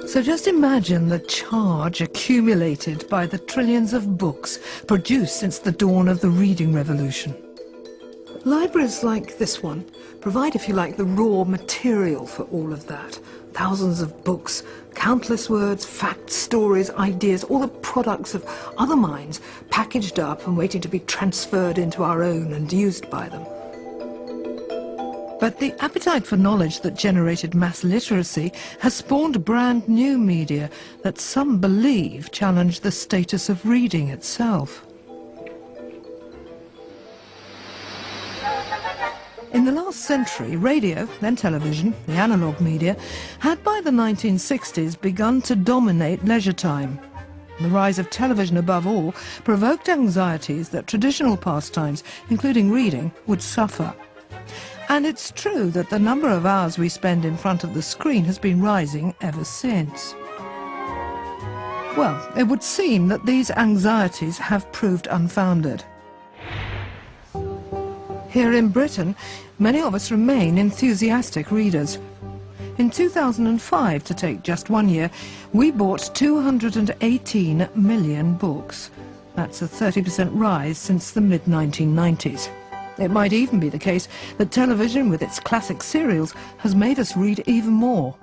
So just imagine the charge accumulated by the trillions of books produced since the dawn of the reading revolution. Libraries like this one provide, if you like, the raw material for all of that. Thousands of books, countless words, facts, stories, ideas, all the products of other minds packaged up and waiting to be transferred into our own and used by them. But the appetite for knowledge that generated mass literacy has spawned brand new media that some believe challenge the status of reading itself. In the last century, radio, then television, the analogue media, had by the 1960s begun to dominate leisure time. The rise of television above all provoked anxieties that traditional pastimes, including reading, would suffer. And it's true that the number of hours we spend in front of the screen has been rising ever since. Well, it would seem that these anxieties have proved unfounded. Here in Britain, many of us remain enthusiastic readers. In 2005, to take just 1 year, we bought 218 million books. That's a 30% rise since the mid-1990s. It might even be the case that television, with its classic serials, has made us read even more.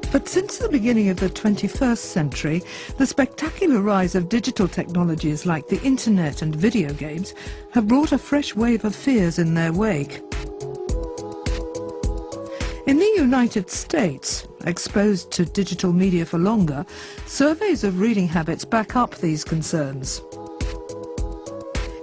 But since the beginning of the 21st century, the spectacular rise of digital technologies like the internet and video games have brought a fresh wave of fears in their wake. In the United States, exposed to digital media for longer, surveys of reading habits back up these concerns.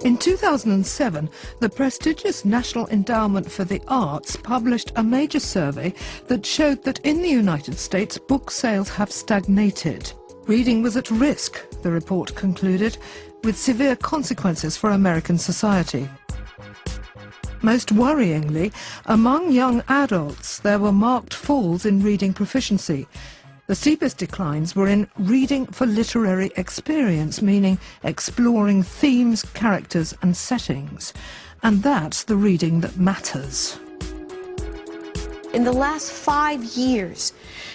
In 2007, the prestigious National Endowment for the Arts published a major survey that showed that in the United States, book sales have stagnated. Reading was at risk, the report concluded, with severe consequences for American society. Most worryingly, among young adults, there were marked falls in reading proficiency. The steepest declines were in reading for literary experience, meaning exploring themes, characters and settings. And that's the reading that matters. In the last 5 years,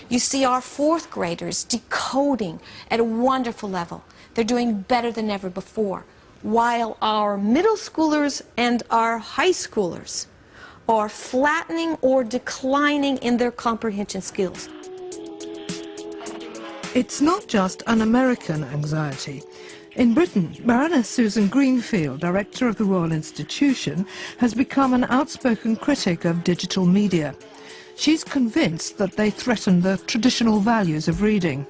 you see our fourth graders decoding at a wonderful level. They're doing better than ever before, while our middle schoolers and our high schoolers are flattening or declining in their comprehension skills. It's not just an American anxiety. In Britain, Baroness Susan Greenfield, director of the Royal Institution, has become an outspoken critic of digital media. She's convinced that they threaten the traditional values of reading.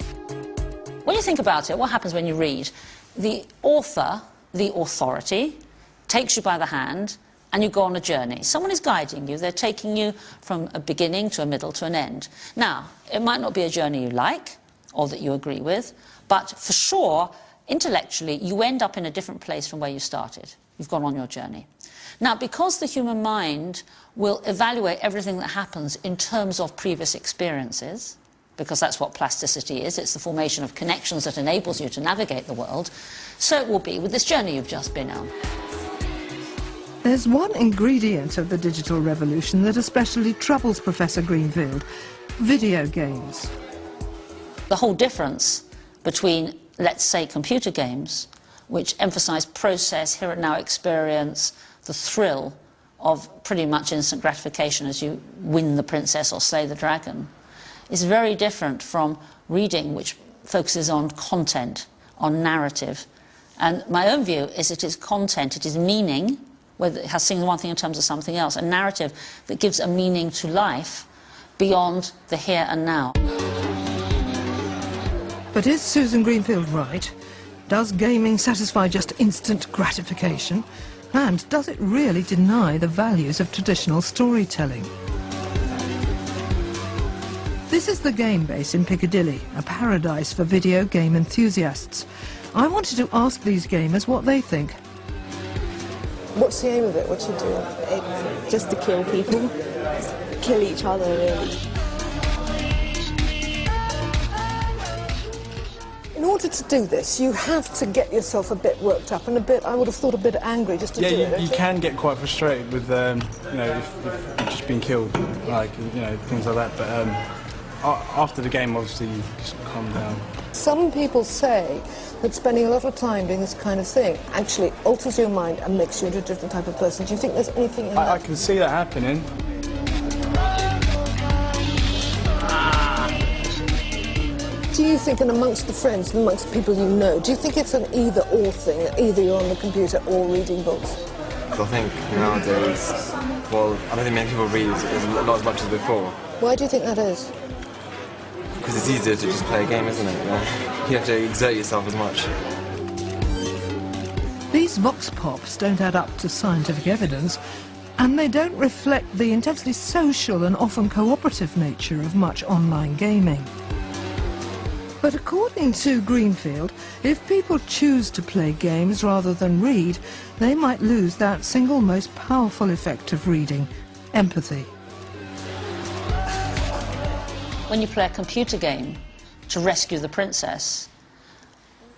When you think about it, what happens when you read? The author, the authority, takes you by the hand and you go on a journey. Someone is guiding you. They're taking you from a beginning to a middle to an end. Now, it might not be a journey you like or that you agree with, but for sure, intellectually, you end up in a different place from where you started. You've gone on your journey. Now, because the human mind will evaluate everything that happens in terms of previous experiences, because that's what plasticity is, it's the formation of connections that enables you to navigate the world, so it will be with this journey you've just been on. There's one ingredient of the digital revolution that especially troubles Professor Greenfield: video games. The whole difference between, let's say, computer games, which emphasize process, here and now experience, the thrill of pretty much instant gratification as you win the princess or slay the dragon, is very different from reading, which focuses on content, on narrative. And my own view is it is content, it is meaning, whether it has seen one thing in terms of something else, a narrative that gives a meaning to life beyond the here and now. But is Susan Greenfield right? Does gaming satisfy just instant gratification? And does it really deny the values of traditional storytelling? This is the Game Base in Piccadilly, a paradise for video game enthusiasts. I wanted to ask these gamers what they think. What's the aim of it? What do you do? It's just to kill people, just kill each other, really. In order to do this, you have to get yourself a bit worked up and a bit, I would have thought, a bit angry just to do it. Yeah, you can get quite frustrated with, you know, if you've just been killed, like, you know, things like that. But after the game, obviously, you just calm down. Some people say that spending a lot of time doing this kind of thing actually alters your mind and makes you into a different type of person. Do you think there's anything in that? I can see that happening. Do you think, and amongst the friends, and amongst the people you know, do you think it's an either-or thing, that either you're on the computer or reading books? I think nowadays, well, I don't think many people read not as much as before. Why do you think that is? Because it's easier to just play a game, isn't it? You have to exert yourself as much. These vox pops don't add up to scientific evidence, and they don't reflect the intensely social and often cooperative nature of much online gaming. But according to Greenfield, if people choose to play games rather than read, they might lose that single most powerful effect of reading, empathy. When you play a computer game to rescue the princess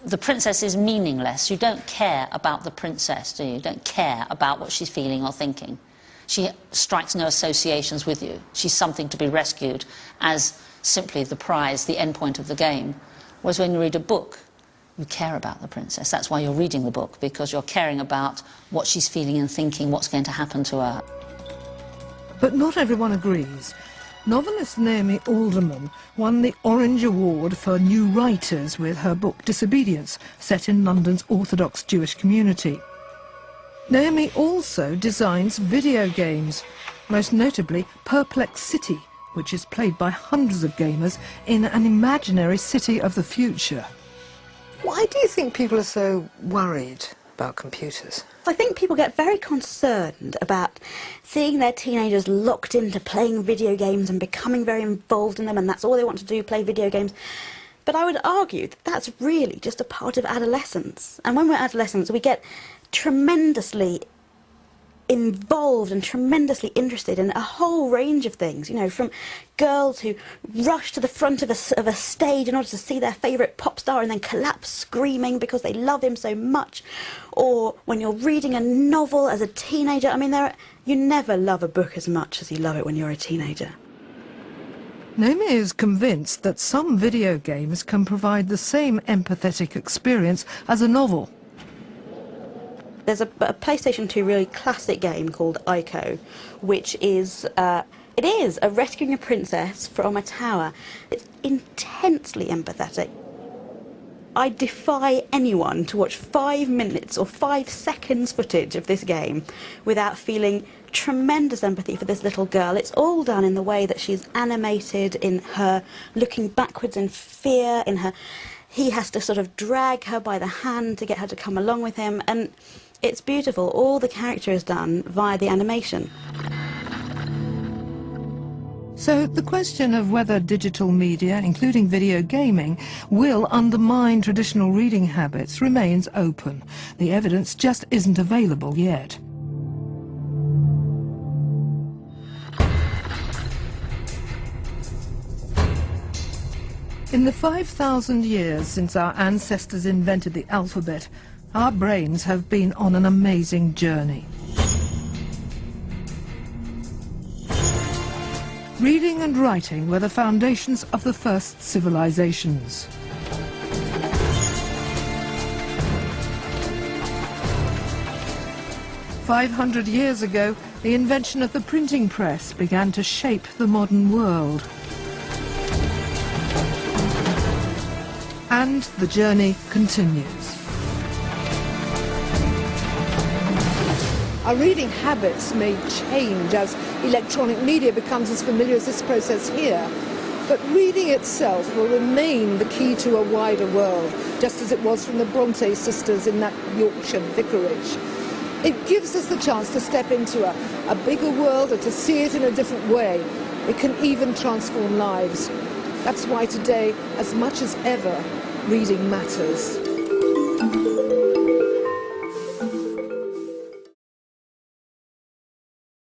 is meaningless. You don't care about the princess, do you? You don't care about what she's feeling or thinking. She strikes no associations with you. She's something to be rescued as simply the prize, the end point of the game. Whereas when you read a book, you care about the princess. That's why you're reading the book, because you're caring about what she's feeling and thinking, what's going to happen to her. But not everyone agrees. Novelist Naomi Alderman won the Orange Award for New Writers with her book Disobedience, set in London's Orthodox Jewish community. Naomi also designs video games, most notably Perplex City, which is played by hundreds of gamers in an imaginary city of the future. Why do you think people are so worried about computers? I think people get very concerned about seeing their teenagers locked into playing video games and becoming very involved in them, and that's all they want to do, play video games. But I would argue that that's really just a part of adolescence. And when we're adolescents, we get tremendously involved and tremendously interested in a whole range of things, you know, from girls who rush to the front of a stage in order to see their favourite pop star and then collapse screaming because they love him so much, or when you're reading a novel as a teenager. I mean, you never love a book as much as you love it when you're a teenager. Naomi is convinced that some video games can provide the same empathetic experience as a novel. There's a PlayStation 2 really classic game called Ico, which is, it is a rescuing a princess from a tower. It's intensely empathetic. I defy anyone to watch 5 minutes or 5 seconds footage of this game without feeling tremendous empathy for this little girl. It's all done in the way that she's animated, in her looking backwards in fear, in her... He has to sort of drag her by the hand to get her to come along with him, and it's beautiful. All the character is done via the animation. So the question of whether digital media, including video gaming, will undermine traditional reading habits remains open. The evidence just isn't available yet. In the 5,000 years since our ancestors invented the alphabet, our brains have been on an amazing journey. Reading and writing were the foundations of the first civilizations. "500 years ago, the invention of the printing press began to shape the modern world. And the journey continues. Our reading habits may change as electronic media becomes as familiar as this process here, but reading itself will remain the key to a wider world, just as it was from the Bronte sisters in that Yorkshire vicarage. It gives us the chance to step into a bigger world or to see it in a different way. It can even transform lives. That's why today, as much as ever, reading matters.